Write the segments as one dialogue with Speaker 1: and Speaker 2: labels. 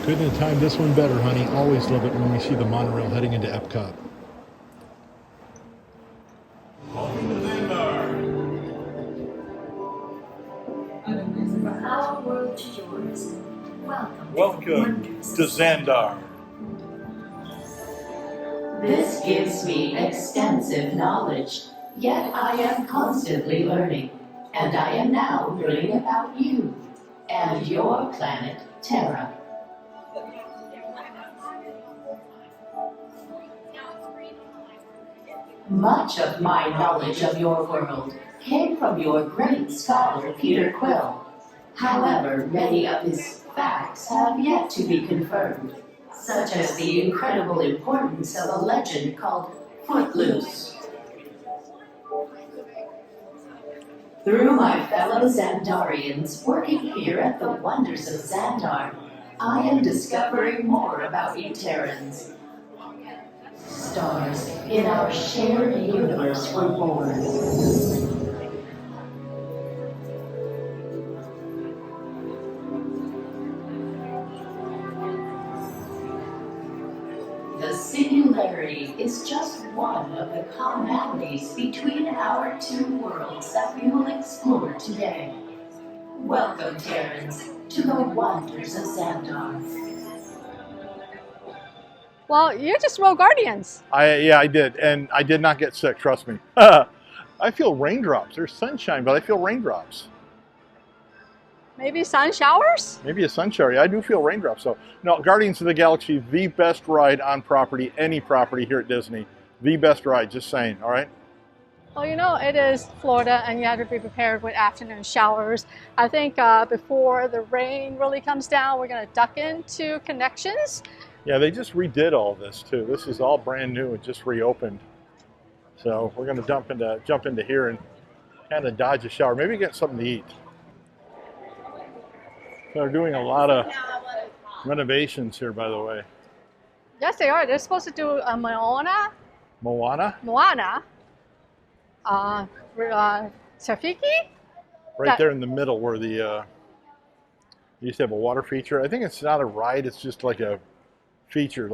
Speaker 1: Couldn't have timed this one better, honey. Always love it when we see the monorail heading into Epcot.
Speaker 2: From our world to yours.
Speaker 3: Welcome to Xandar.
Speaker 2: This gives me extensive knowledge, yet I am constantly learning. And I am now learning about you and your planet, Terra. Much of my knowledge of your world came from your great scholar, Peter Quill. However, many of his facts have yet to be confirmed, such as the incredible importance of a legend called Footloose. Through my fellow Xandarians working here at the Wonders of Xandar, I am discovering more about you Terrans. Stars in our shared universe were born. The singularity is just one of the commonalities between our two worlds that we will explore today. Welcome, Terrans, to the Wonders of Xandar.
Speaker 4: Well, you just rode Guardians.
Speaker 3: Yeah, I did, and I did not get sick. Trust me. I feel raindrops. There's sunshine, but I feel raindrops.
Speaker 4: Maybe sun showers?
Speaker 3: Maybe a sun shower. Yeah, I do feel raindrops. So, no, Guardians of the Galaxy, the best ride on property, any property here at Disney. The best ride. Just saying. All right.
Speaker 4: Well, you know, it is Florida, and you have to be prepared with afternoon showers. I think before the rain really comes down, we're going to duck into Connections.
Speaker 3: Yeah, they just redid all this too. This is all brand new and just reopened. So we're going to jump into here and kind of dodge a shower. Maybe get something to eat. They're doing a lot of renovations here, by the way.
Speaker 4: Yes, they are. They're supposed to do a Moana, Rafiki.
Speaker 3: Right there in the middle where the you used to have a water feature. I think it's not a ride. It's just like a feature,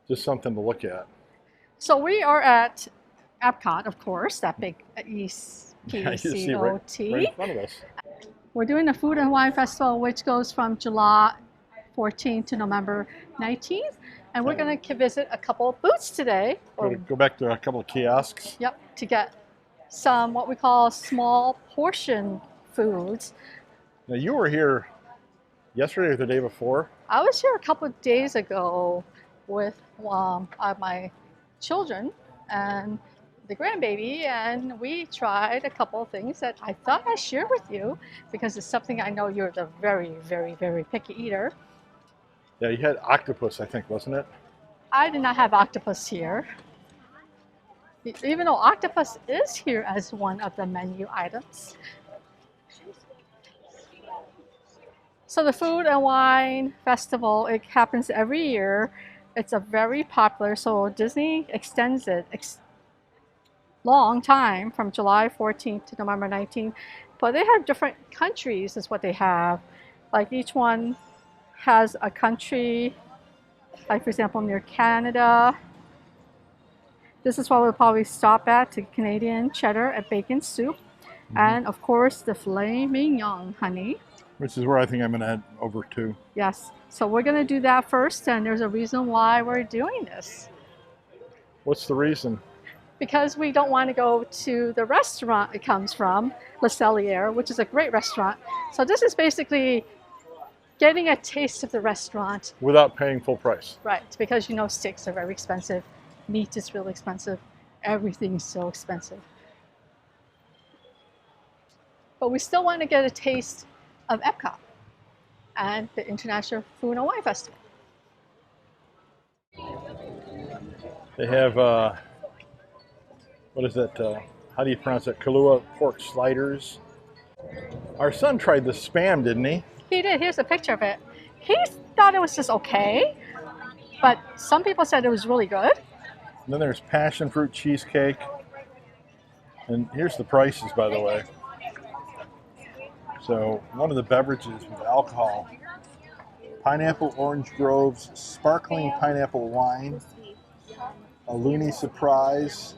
Speaker 3: just something to look at.
Speaker 4: So we are at Epcot, of course, that big
Speaker 3: Yeah, you see
Speaker 4: ECOT.
Speaker 3: right in front of us.
Speaker 4: We're doing the Food and Wine Festival, which goes from July 14th to November 19th. And we're going to visit a couple of booths today.
Speaker 3: Go back to a couple of kiosks.
Speaker 4: Yep, to get some what we call small portion foods.
Speaker 3: Now you were here yesterday or the day before?
Speaker 4: I was here a couple of days ago with my children and the grandbaby, and we tried a couple of things that I thought I'd share with you because it's something I know you're a very, very, very picky eater.
Speaker 3: Yeah, you had octopus, I think, wasn't it?
Speaker 4: I did not have octopus here, even though octopus is here as one of the menu items. So the Food and Wine Festival, it happens every year. It's a very popular, so Disney extends it long time from July 14th to November 19th. But they have different countries is what they have. Like each one has a country, like for example near Canada. This is what we'll probably stop at, the Canadian cheddar and bacon soup. And of course the filet mignon, honey.
Speaker 3: Which is where I think I'm going to head over to.
Speaker 4: Yes, so we're going to do that first, and there's a reason why we're doing this.
Speaker 3: What's the reason?
Speaker 4: Because we don't want to go to the restaurant it comes from, Le Cellier, which is a great restaurant. So this is basically getting a taste of the restaurant.
Speaker 3: Without paying full price.
Speaker 4: Right, because you know steaks are very expensive, meat is really expensive, everything is so expensive. But we still want to get a taste of Epcot and the International Food and Wine Festival.
Speaker 3: They have, what is that, how do you pronounce it? Kahlua pork sliders. Our son tried the Spam, didn't he?
Speaker 4: He did. Here's a picture of it. He thought it was just okay, but some people said it was really good.
Speaker 3: And then there's passion fruit cheesecake. And here's the prices, by the way. So one of the beverages with alcohol Pineapple Orange Groves Sparkling Pineapple Wine, a Looney Surprise,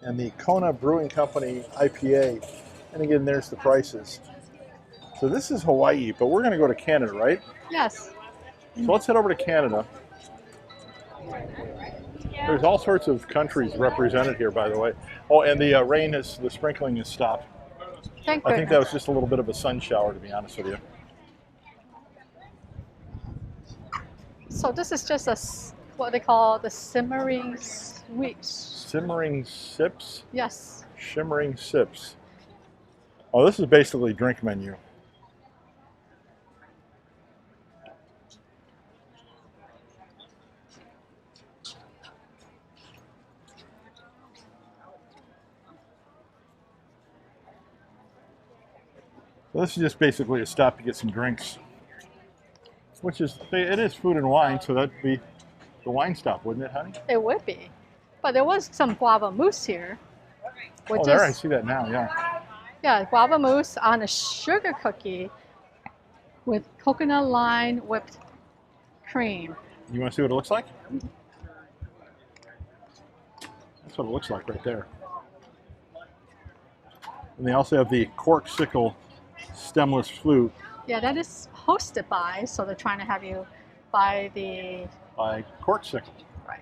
Speaker 3: and the Kona Brewing Company IPA. And again, there's the prices. So this is Hawaii, but we're going to go to Canada, right?
Speaker 4: Yes.
Speaker 3: So let's head over to Canada. There's all sorts of countries represented here, by the way. Oh, and the the sprinkling has stopped.
Speaker 4: Thank
Speaker 3: I think that
Speaker 4: goodness.
Speaker 3: was just a little bit of a sun shower, to be honest with you.
Speaker 4: So this is just what they call the simmering sweets.
Speaker 3: Simmering sips?
Speaker 4: Yes.
Speaker 3: Shimmering sips. Oh, this is basically drink menu. So this is just basically a stop to get some drinks, which is, it is food and wine, so that'd be the wine stop, wouldn't it, honey?
Speaker 4: It would be. But there was some guava mousse here. Which
Speaker 3: Oh, there,
Speaker 4: is,
Speaker 3: I see that now, yeah.
Speaker 4: Yeah, guava mousse on a sugar cookie with coconut line whipped cream.
Speaker 3: You want to see what it looks like? That's what it looks like right there. And they also have the corksicle stemless flute
Speaker 4: Yeah, that is hosted by, so they're trying to have you buy the,
Speaker 3: by Corksicle.
Speaker 4: right.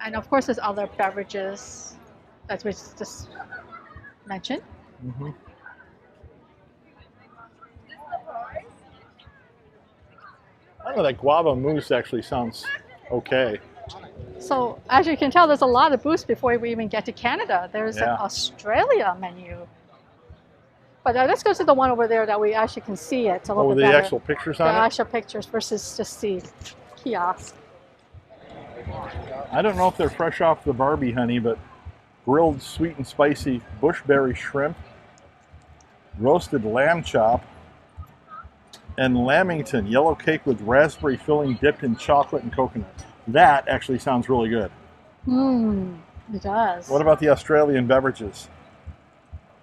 Speaker 4: And of course there's other beverages that we just mentioned.
Speaker 3: Mm-hmm. I don't know, that guava mousse actually sounds okay.
Speaker 4: So as you can tell, there's a lot of booths before we even get to Canada. There's an
Speaker 3: Yeah.
Speaker 4: Australia menu. But let's go to the one over there that we actually can see it a little
Speaker 3: Oh,
Speaker 4: bit
Speaker 3: the
Speaker 4: better.
Speaker 3: actual pictures
Speaker 4: The
Speaker 3: on it?
Speaker 4: actual pictures versus just the kiosk.
Speaker 3: I don't know if they're fresh off the Barbie, honey, but grilled sweet and spicy bushberry shrimp, roasted lamb chop, and lamington yellow cake with raspberry filling dipped in chocolate and coconut. That actually sounds really good.
Speaker 4: It does.
Speaker 3: What about the Australian beverages?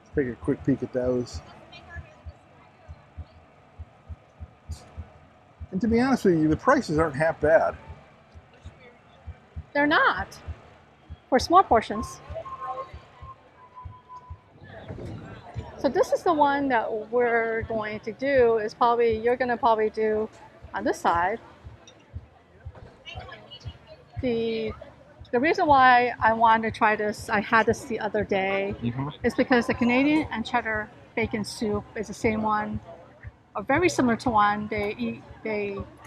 Speaker 3: Let's take a quick peek at those. And to be honest with you, the prices aren't half bad.
Speaker 4: They're not. For small portions. So this is the one that we're going to do is probably, you're going to probably do on this side. The reason why I wanted to try this, I had this the other day, is because the Canadian and cheddar bacon soup is the same one, or very similar to one they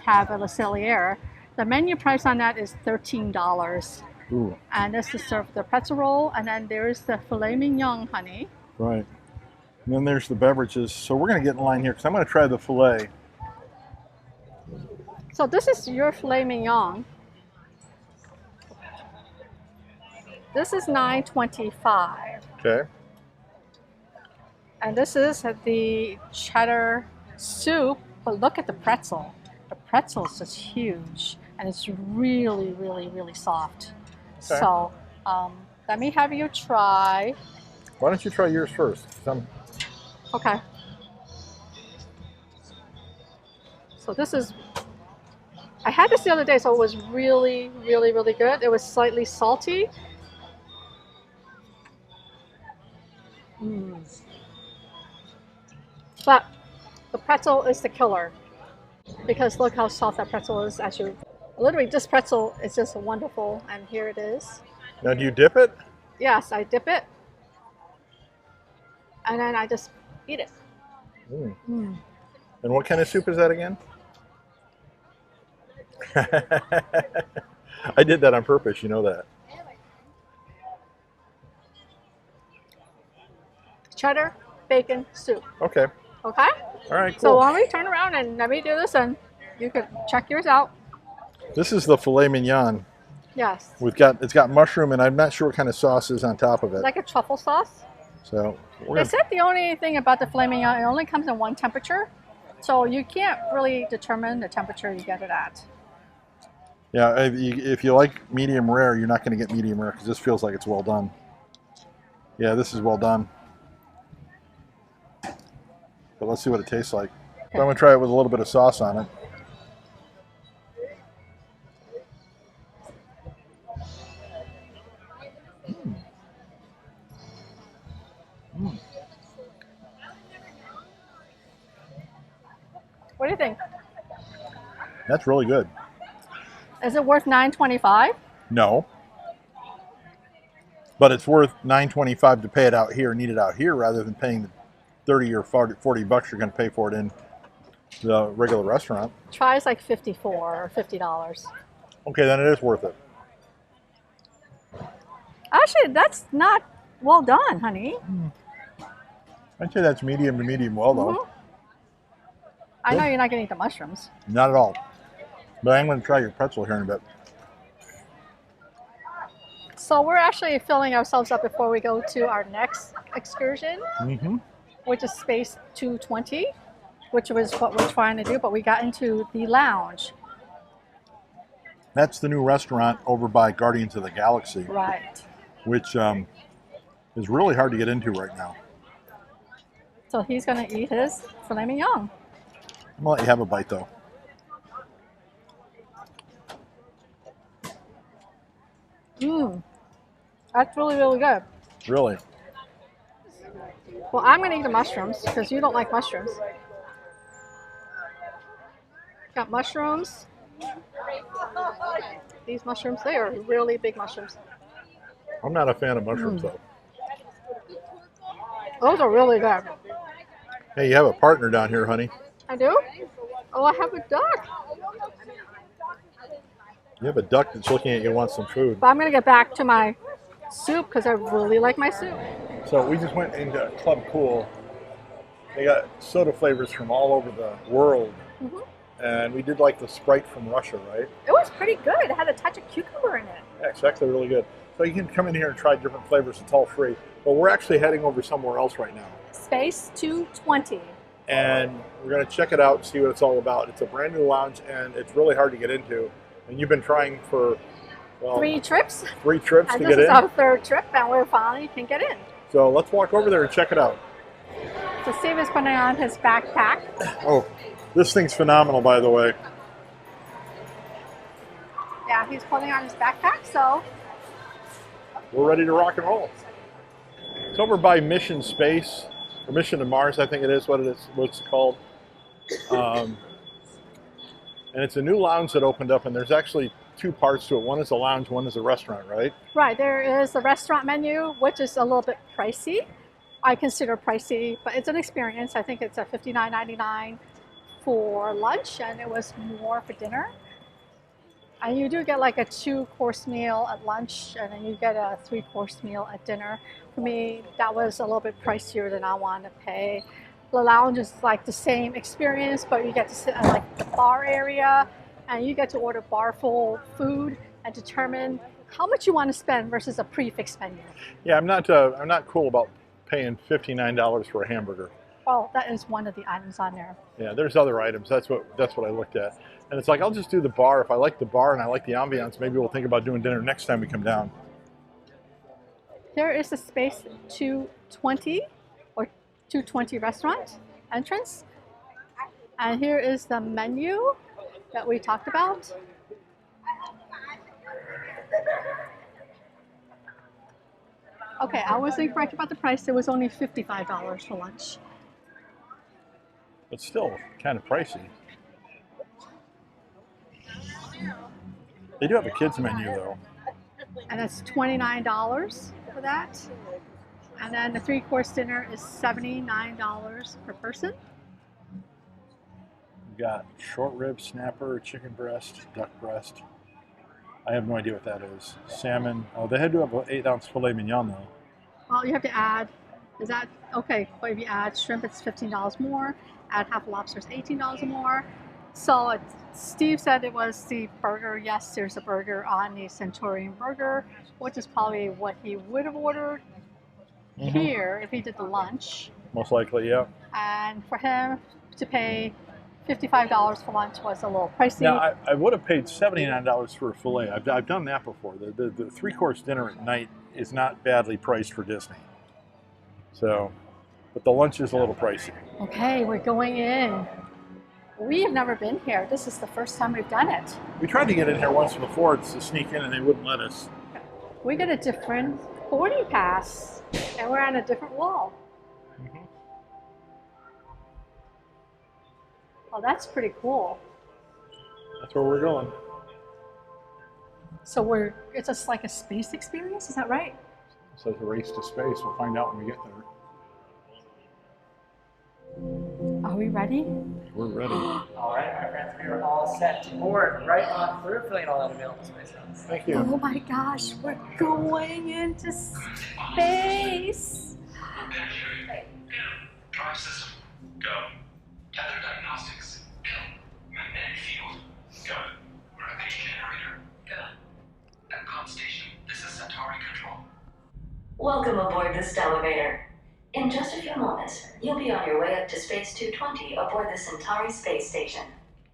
Speaker 4: have at Le Cellier. The menu price on that is $13.
Speaker 3: Ooh.
Speaker 4: And this is served the pretzel roll, and then there's the filet mignon, honey.
Speaker 3: Right. And then there's the beverages. So we're going to get in line here because I'm going to try the filet.
Speaker 4: So this is your filet mignon. This is $9.25.
Speaker 3: Okay.
Speaker 4: And this is the cheddar soup, but look at the pretzel. The pretzel is just huge, and it's really, really, really soft.
Speaker 3: Okay.
Speaker 4: So let me have you try.
Speaker 3: Why don't you try yours first?
Speaker 4: Okay. So this is, I had this the other day, so it was really, really, really good. It was slightly salty. But the pretzel is the killer, because look how soft that pretzel is. Literally, this pretzel is just wonderful, and here it is.
Speaker 3: Now, do you dip it?
Speaker 4: Yes, I dip it, and then I just eat it.
Speaker 3: And what kind of soup is that again? I did that on purpose, you know that.
Speaker 4: Cheddar bacon soup.
Speaker 3: Okay.
Speaker 4: Okay?
Speaker 3: All right, cool.
Speaker 4: So why don't we turn around and let me do this, and you can check yours out.
Speaker 3: This is the filet mignon.
Speaker 4: Yes.
Speaker 3: It's got mushroom, and I'm not sure what kind of sauce is on top of it.
Speaker 4: Like a truffle sauce.
Speaker 3: So
Speaker 4: They said the only thing about the filet mignon, it only comes in one temperature. So you can't really determine the temperature you get it at.
Speaker 3: yeah, if you like medium rare, you're not going to get medium rare because this feels like it's well done. Yeah, this is well done. But let's see what it tastes like. So I'm going to try it with a little bit of sauce on it.
Speaker 4: What do you think?
Speaker 3: That's really good.
Speaker 4: Is it worth $9.25?
Speaker 3: No. But it's worth $9.25 to pay it out here and eat it out here rather than paying the 30 or 40 bucks you're going to pay for it in the regular restaurant.
Speaker 4: Try is like $54 or $50.
Speaker 3: Okay, then it is worth it.
Speaker 4: Actually, that's not well done, honey.
Speaker 3: I'd say that's medium to medium well, though.
Speaker 4: Mm-hmm. I know you're not going to eat the mushrooms.
Speaker 3: Not at all. But I'm going to try your pretzel here in a bit.
Speaker 4: So we're actually filling ourselves up before we go to our next excursion, which is Space 220, which was what we're trying to do, but we got into the lounge.
Speaker 3: That's the new restaurant over by Guardians of the Galaxy.
Speaker 4: Right.
Speaker 3: Which is really hard to get into right now.
Speaker 4: So he's going to eat his filet mignon.
Speaker 3: I'm going to let you have a bite, though.
Speaker 4: That's really, really good.
Speaker 3: Really?
Speaker 4: Well, I'm going to eat the mushrooms because you don't like mushrooms. Got mushrooms. These mushrooms, they are really big mushrooms.
Speaker 3: I'm not a fan of mushrooms, though.
Speaker 4: Those are really good.
Speaker 3: Hey, you have a partner down here, honey.
Speaker 4: I do? Oh, I have a duck.
Speaker 3: You have a duck that's looking at you and wants some food.
Speaker 4: But I'm going to get back to my soup because I really like my soup.
Speaker 3: So we just went into Club Cool. They got soda flavors from all over the world. And we did like the Sprite from Russia, right?
Speaker 4: It was pretty good. It had a touch of cucumber in it.
Speaker 3: Yeah, it's actually really good. So you can come in here and try different flavors. It's all free. But we're actually heading over somewhere else right now.
Speaker 4: Space 220.
Speaker 3: And we're going to check it out and see what it's all about. It's a brand new lounge, and it's really hard to get into. And you've been trying for, well,
Speaker 4: 3 trips.
Speaker 3: 3 trips
Speaker 4: And
Speaker 3: to
Speaker 4: this
Speaker 3: get
Speaker 4: is
Speaker 3: in.
Speaker 4: our 3rd trip, and we finally can get in.
Speaker 3: So let's walk over there and check it out.
Speaker 4: So Steve is putting on his backpack.
Speaker 3: Oh, this thing's phenomenal, by the way.
Speaker 4: Yeah, he's putting on his backpack, so
Speaker 3: We're ready to rock and roll. It's over by Mission Space, or Mission to Mars, I think it is what it's called. And it's a new lounge that opened up, and there's actually 2 parts to it. One is a lounge, one is a restaurant, right?
Speaker 4: right, there is the restaurant menu, which is a little bit pricey. I consider pricey, but it's an experience. I think it's a $59.99 for lunch, and it was more for dinner. And you do get like a 2-course meal at lunch, and then you get a 3-course meal at dinner. For me, that was a little bit pricier than I wanted to pay. The lounge is like the same experience, but you get to sit at like the bar area, and you get to order bar full food and determine how much you want to spend versus a prefix menu.
Speaker 3: Yeah, I'm not cool about paying $59 for a hamburger.
Speaker 4: Well, that is one of the items on there.
Speaker 3: Yeah, there's other items. That's what I looked at. And it's like, I'll just do the bar. If I like the bar and I like the ambiance, maybe we'll think about doing dinner next time we come down.
Speaker 4: Here is the Space 220 or 220 restaurant entrance. And here is the menu that we talked about. Okay, I was incorrect about the price. It was only $55 for lunch.
Speaker 3: It's still kind of pricey. They do have a kids menu though.
Speaker 4: And that's $29 for that. And then the 3-course dinner is $79 per person.
Speaker 3: We've got short rib, snapper, chicken breast, duck breast. I have no idea what that is. Salmon. Oh, they had to have an 8-ounce filet mignon though.
Speaker 4: Well, you have to add, is that, okay, but if you add shrimp, it's $15 more. Add half a lobster, it's $18 more. So Steve said it was the burger. Yes, there's a burger on the Centurion burger, which is probably what he would have ordered here if he did the lunch.
Speaker 3: Most likely, yeah.
Speaker 4: And for him to pay $55 for lunch was a little pricey.
Speaker 3: Now, I would have paid $79 for a filet. I've done that before. The 3-course dinner at night is not badly priced for Disney. So, but the lunch is a little pricey.
Speaker 4: Okay, we're going in. We have never been here. This is the first time we've done it.
Speaker 3: We tried to get in here once before to sneak in, and they wouldn't let us.
Speaker 4: We got a different boarding pass, and we're on a different wall. Oh, that's pretty cool.
Speaker 3: That's where we're going.
Speaker 4: So it's just like a space experience, is that right?
Speaker 3: It says a race to space. We'll find out when we get there.
Speaker 4: Are we ready?
Speaker 3: We're ready.
Speaker 5: All right, my friends, we are all set to board. Right on through, filling all that available space.
Speaker 3: Thank you.
Speaker 4: Oh my gosh, we're going into space.
Speaker 6: Drive system, go. Tether diagnostics, go. Magnetic field, go. Gravity generator, go. Epcot station, this is Centauri Control.
Speaker 2: Welcome aboard the Stellarator. In just a few moments, you'll be on your way up to Space 220 aboard the Centauri space station.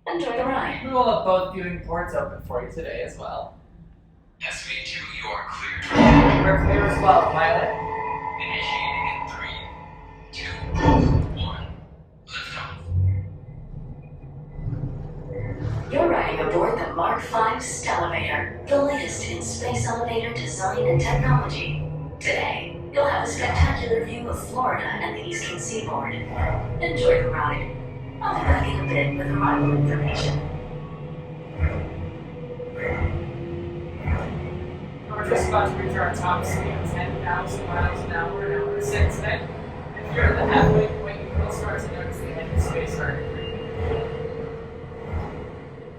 Speaker 2: Enjoy the ride.
Speaker 5: We will have both viewing ports open for you today as well.
Speaker 6: SV2, you are cleared.
Speaker 5: We're clear as well, pilot.
Speaker 6: Initiating in 3, 2, 1. Liftoff.
Speaker 2: You're riding aboard the Mark V Stellarator, the latest in space elevator design and technology. Today, you'll have a spectacular view of Florida and the eastern seaboard. Enjoy the ride. I'll be back in a bit with arrival information.
Speaker 5: We're just about to reach our top speed of 10,000 miles an hour in hour 6 today. If you're at the halfway point, you will start to notice the edge of space starting to creep.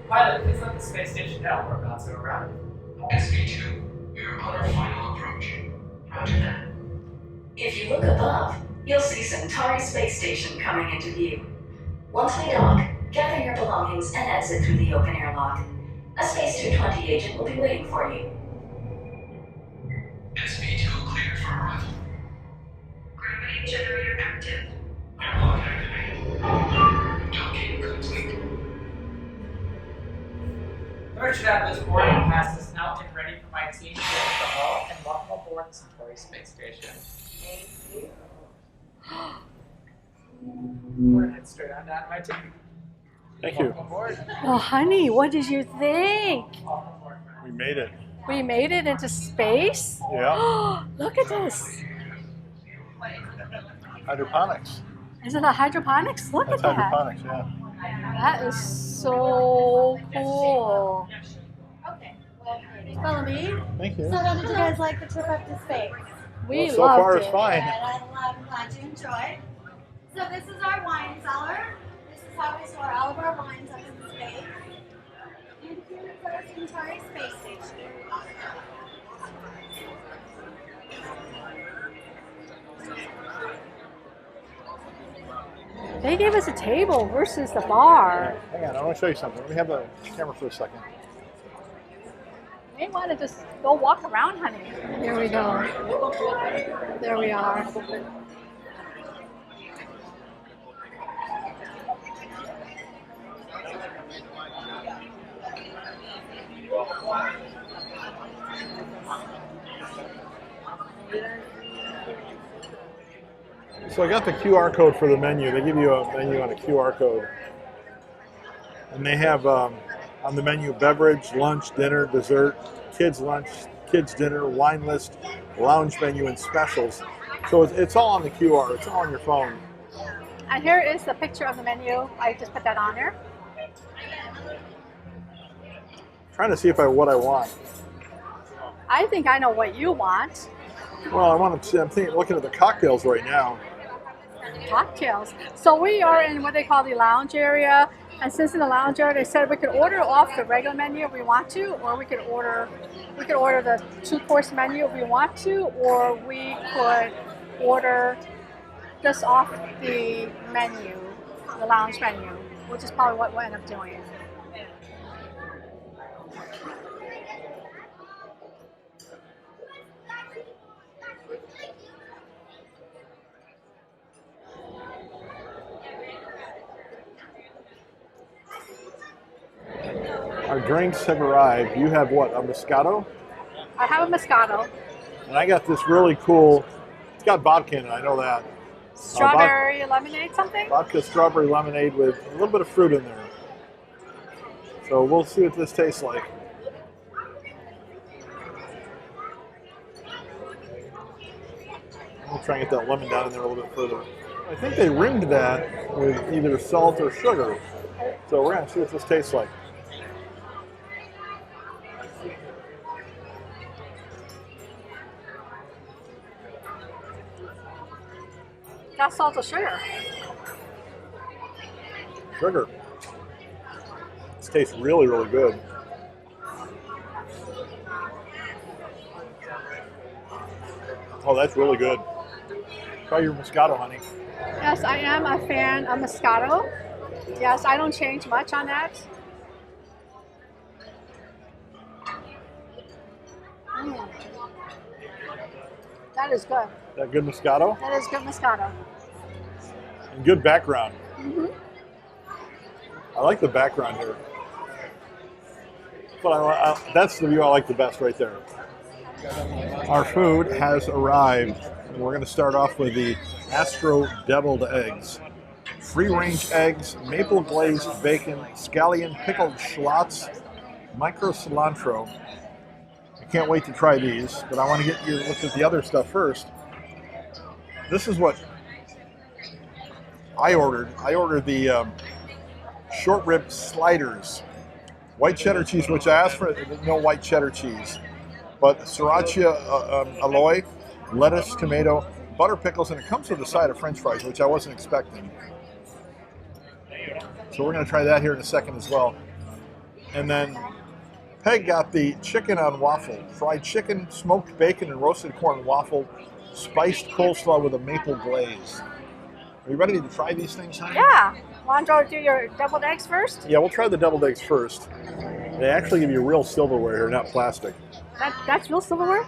Speaker 5: Pilot, please let the space station know we're about to arrive.
Speaker 6: SV2, we are on our final approach. Roger that.
Speaker 2: If you look above, you'll see Centauri space station coming into view. Once we dock, gather your belongings and exit through the open airlock. A Space 220 agent will be waiting for you.
Speaker 6: SV2 cleared for arrival.
Speaker 2: Gravity generator active.
Speaker 6: Airlock activated. Docking complete.
Speaker 5: Third should have this boarding passes now and ready for my team to get into the hall and welcome aboard the Centauri space station.
Speaker 2: Thank you.
Speaker 5: We're gonna head straight on down to my team.
Speaker 3: Thank you.
Speaker 5: Welcome aboard.
Speaker 4: Oh, honey, what did you think?
Speaker 5: Welcome aboard, friend.
Speaker 3: We made it.
Speaker 4: We made it into space?
Speaker 3: Yeah.
Speaker 4: Look at this.
Speaker 3: Hydroponics.
Speaker 4: Is it a hydroponics? Look
Speaker 3: That's
Speaker 4: at that.
Speaker 3: hydroponics, yeah.
Speaker 4: That is so cool.
Speaker 7: Okay. Follow me.
Speaker 3: Thank you.
Speaker 7: So how did you guys like the trip up to space?
Speaker 4: We
Speaker 3: Well, so
Speaker 4: loved
Speaker 3: far
Speaker 4: it.
Speaker 3: it's fine.
Speaker 7: Good. I'm glad you enjoyed. So this is our wine cellar. This is how we store all of our wines up in space. And here is our Centauri space station.
Speaker 4: They gave us a table versus the bar.
Speaker 3: Hang on, I want to show you something. Let me have the camera for a second.
Speaker 4: They want to just go walk around, honey. Here we go. There we are.
Speaker 3: So I got the QR code for the menu. They give you a menu on a QR code. And they have on the menu beverage, lunch, dinner, dessert, kids lunch, kids dinner, wine list, lounge menu, and specials. So it's all on the QR. It's all on your phone.
Speaker 4: And here is the picture of the menu. I just put that on there.
Speaker 3: Trying to see if what I want.
Speaker 4: I think I know what you want.
Speaker 3: Well, I'm looking at the cocktails right now.
Speaker 4: Cocktails. So we are in what they call the lounge area. And since in the lounge area, they said we could order off the regular menu if we want to, or we could order the 2-course menu if we want to, or we could order just off the menu, the lounge menu, which is probably what we'll end up doing.
Speaker 3: Our drinks have arrived. You have what, a Moscato?
Speaker 4: I have a Moscato,
Speaker 3: And I got this really cool, it's got vodka in it, I know that.
Speaker 4: strawberry lemonade something.
Speaker 3: Vodka strawberry lemonade with a little bit of fruit in there. So we'll see what this tastes like. We'll try and get that lemon down in there a little bit further. I think they ringed that with either salt or sugar. So we're gonna see what this tastes like.
Speaker 4: Got salt or sugar?
Speaker 3: Sugar. This tastes really, really good. Oh, that's really good. Try your Moscato, honey.
Speaker 4: Yes, I am a fan of Moscato. Yes, I don't change much on that. Mm. That is good.
Speaker 3: That good Moscato?
Speaker 4: That is good Moscato.
Speaker 3: And good background.
Speaker 4: Mm-hmm.
Speaker 3: I like the background here. But that's the view I like the best right there. Our food has arrived. We're going to start off with the Astro deviled eggs. Free-range eggs, maple glazed bacon, scallion pickled shallots, micro cilantro. I can't wait to try these, but I want to get you to look at the other stuff first. This is what I ordered. I ordered the short rib sliders. White cheddar cheese, which I asked for, no white cheddar cheese. But sriracha alloy, lettuce, tomato, butter pickles, and it comes with a side of French fries, which I wasn't expecting. So we're going to try that here in a second as well. And then Peg got the chicken on waffle, fried chicken, smoked bacon, and roasted corn waffle, spiced coleslaw with a maple glaze. Are you ready to try these things, honey?
Speaker 4: Yeah. Want to do your deviled eggs first?
Speaker 3: Yeah, we'll try the deviled eggs first. They actually give you real silverware here, not plastic.
Speaker 4: That's real silverware?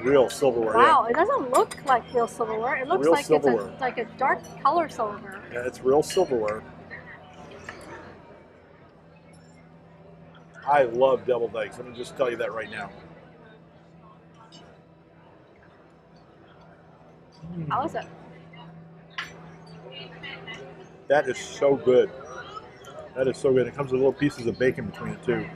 Speaker 3: Real silverware.
Speaker 4: Wow,
Speaker 3: Yeah.
Speaker 4: It doesn't look like real silverware. It looks
Speaker 3: Real
Speaker 4: like
Speaker 3: silverware.
Speaker 4: it's like a dark color silverware.
Speaker 3: Yeah, it's real silverware. I love deviled eggs. Let me just tell you that right now.
Speaker 4: How is it?
Speaker 3: That is so good. That is so good. It comes with little pieces of bacon between it too.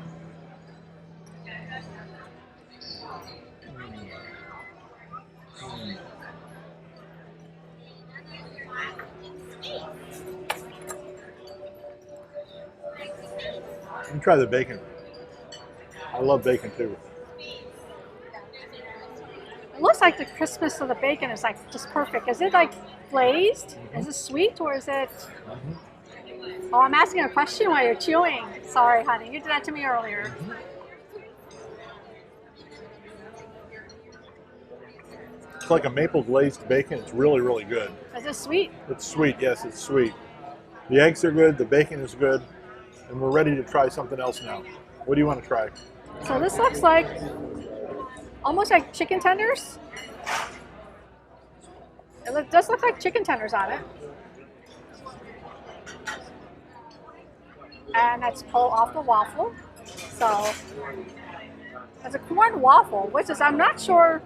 Speaker 3: Let me try the bacon. I love bacon too.
Speaker 4: It looks like the crispness of the bacon is like just perfect. Is it like glazed? Is it sweet or is it? Oh, I'm asking a question while you're chewing. Sorry, honey. You did that to me earlier.
Speaker 3: It's like a maple glazed bacon. It's really, really good.
Speaker 4: Is it sweet?
Speaker 3: It's sweet. Yes, it's sweet. The eggs are good. The bacon is good. And we're ready to try something else now. What do you want to try?
Speaker 4: So this looks like almost like chicken tenders. It does look like chicken tenders on it. And that's pulled off the waffle. So it's a corn waffle, which is, I'm not sure,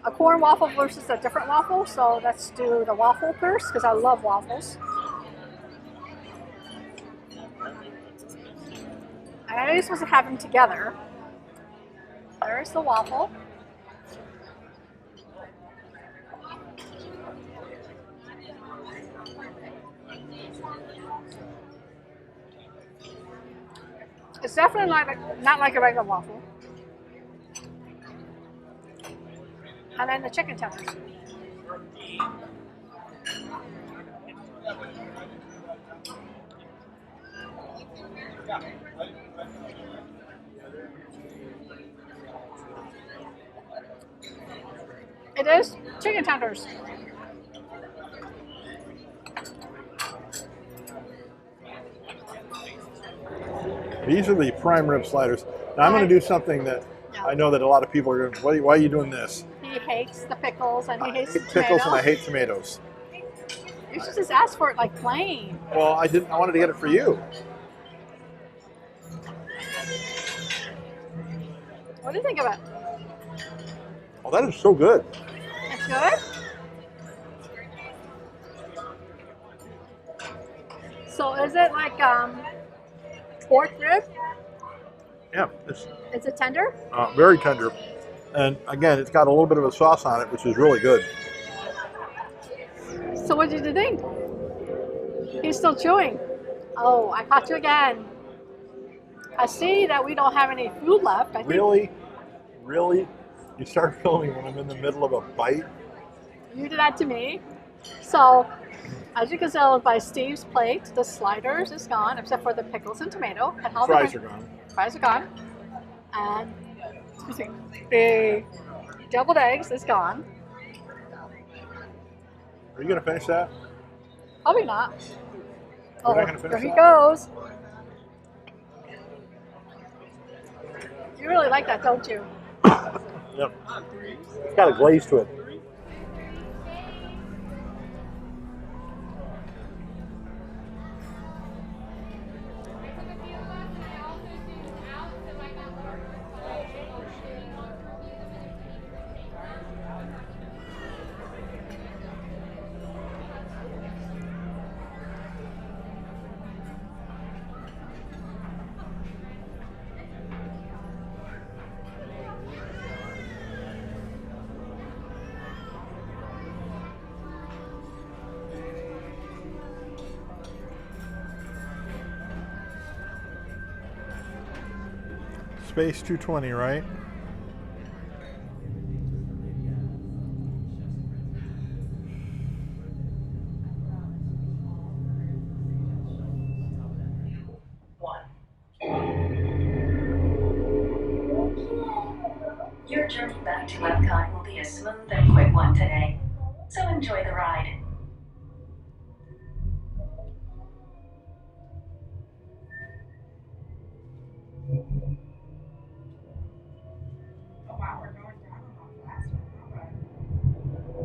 Speaker 4: a corn waffle versus a different waffle. So let's do the waffle first because I love waffles. And I know you're supposed to have them together. There's the waffle. It's definitely not like a regular waffle. And then the chicken tenders. It is chicken tenders.
Speaker 3: These are the prime rib sliders. Now I'm going to do something that I know that a lot of people are going, why are you doing this?
Speaker 4: He hates the pickles and he hates the
Speaker 3: Pickles
Speaker 4: tomatoes.
Speaker 3: and I hate tomatoes.
Speaker 4: You should just ask for it like plain.
Speaker 3: Well, I didn't. I wanted to get it for you.
Speaker 4: What do you think of it?
Speaker 3: Oh, that is so good.
Speaker 4: It's good? So is it like pork rib?
Speaker 3: Yeah,
Speaker 4: Is it tender?
Speaker 3: very tender. And again, it's got a little bit of a sauce on it, which is really good.
Speaker 4: So what did you think? He's still chewing. Oh, I caught you again. I see that we don't have any food left. I think
Speaker 3: Really? Really? You start filming when I'm in the middle of a bite?
Speaker 4: you did that to me. So, as you can tell by Steve's plate, the sliders is gone, except for the pickles and tomato. And all
Speaker 3: Fries
Speaker 4: the
Speaker 3: are gone.
Speaker 4: fries are gone. And excuse me, the deviled eggs is gone.
Speaker 3: Are you going to finish that?
Speaker 4: Probably not.
Speaker 3: You're
Speaker 4: Oh,
Speaker 3: not gonna finish
Speaker 4: there he
Speaker 3: that?
Speaker 4: goes. You really like that, don't you?
Speaker 3: Yep. It's got a glaze to it. Space 220, right?
Speaker 2: Your journey back to Epcot will be a smooth and quick one today, so enjoy the ride.
Speaker 5: Oh wow, we're going down on the last one.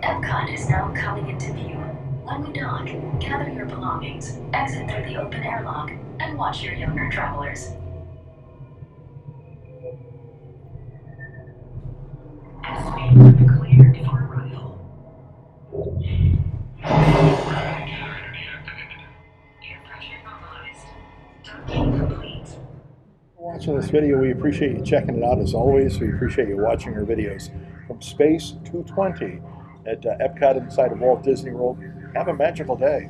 Speaker 2: Epcot is now coming into view. When we dock, gather your belongings, exit through the open airlock, and watch your younger travelers. Escape cleared for arrival. Air pressure normalized. Docking complete.
Speaker 3: Watching this video, we appreciate you checking it out. As always, we appreciate you watching our videos from Space 220 at Epcot inside of Walt Disney World. Have a magical day.